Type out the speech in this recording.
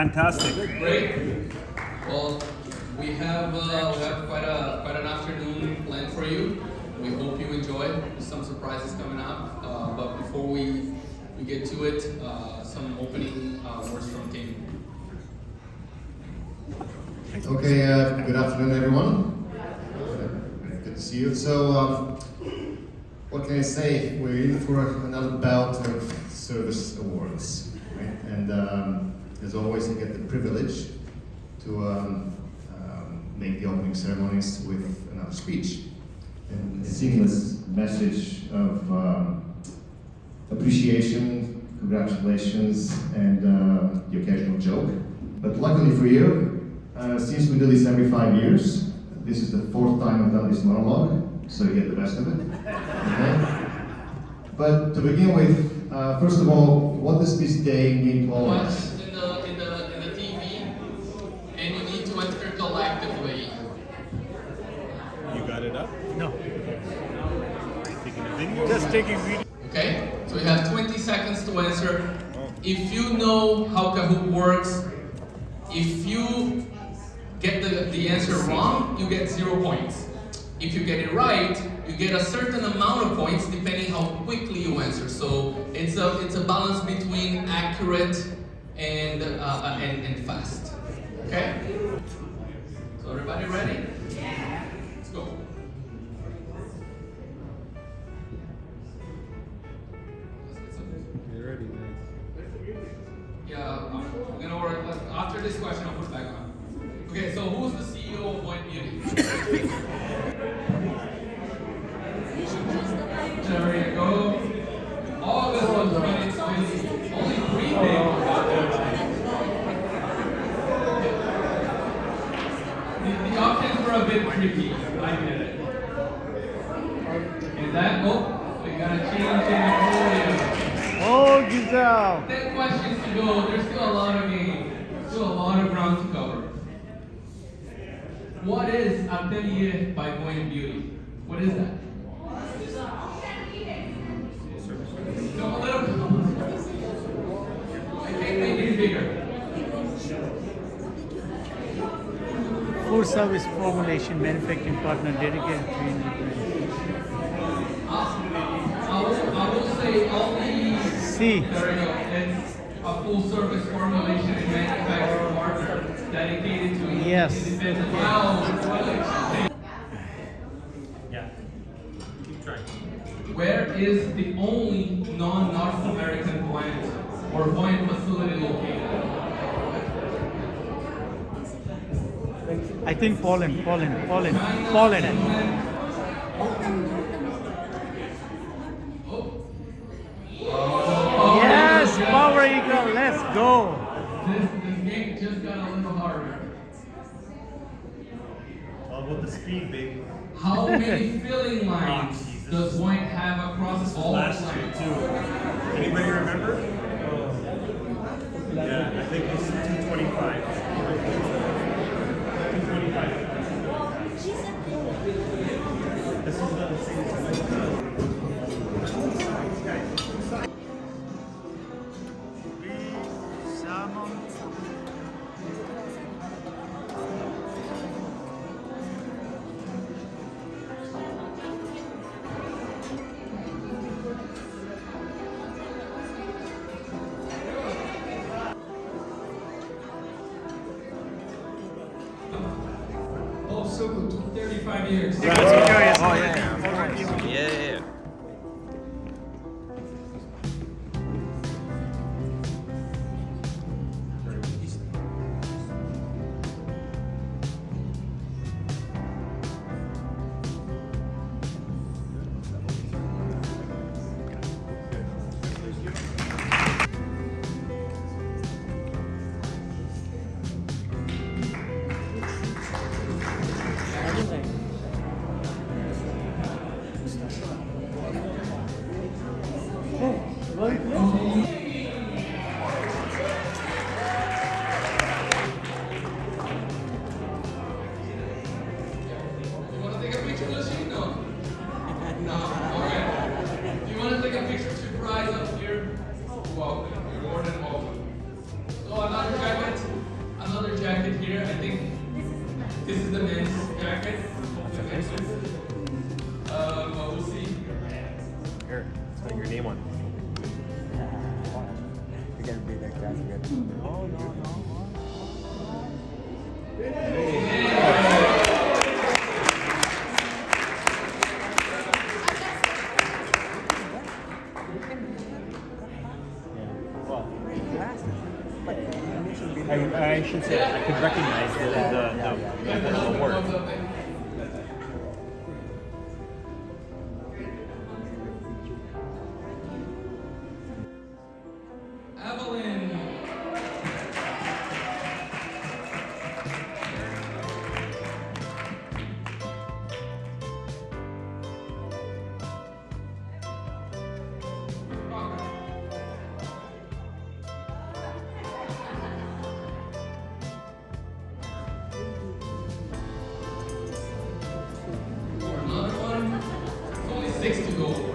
Fantastic. Great. Well, we have quite an afternoon planned for you. We hope you enjoy. There's some surprises coming up. But before we get to it, some opening words from Tim. Okay, good afternoon, everyone. Good to see you. So, what can I say? We're in for another bout of service awards, right? And as always, I get the privilege to make the opening ceremonies with another speech. And a seamless message of appreciation, congratulations, and the occasional joke. But luckily for you, since we do this every 5 years, this is the 4th time I've done this monologue, so you get the best of it. Okay? But to begin with, first of all, what does this day mean to all of us? In the TV, and you need to enter collectively. You got it up? No. Taking a video? Just taking video. Okay? So you have 20 seconds to answer. If you know how Kahoot works, if you get the answer wrong, you get 0 points. If you get it right, you get a certain amount of points depending how quickly you answer. So it's a balance between accurate and fast. Okay? So everybody ready? Yeah. Let's go. You're ready, guys. Yeah, I'm gonna work. After this question, I'll put it back on. Okay, so who's the CEO of Point Beauty? There you go. August of 2020. Only 3 days. The options were a bit tricky. I get it. And that, we gotta change it. Oh, Giselle! 10 questions to go. There's still a lot of game. Still a lot of ground to cover. What is Atelier by Point Beauty? What is that? No, a little. I think make it bigger. Full service formulation manufacturing partner dedicated to I will say only. C. There you go. It's a full service formulation and manufacturing partner dedicated to Yes. independent. Wow. Yeah. Keep trying. Where is the only non-North American plant or point facility located? I think Poland. Yes, Power Eagle, let's go. This game just got a little harder. All about the speed, baby. How many filling lines Jesus. does Point have across all the Last year, plants? too. Anybody remember? Yeah, I think it's 225. 225. This is the same. Oh, so good. 35 years. Oh, yeah. Yeah. putting your name on it. You can be like that again. No, no, no. I should say I could recognize the word. Evelyn. Another one. It's only 6 to go.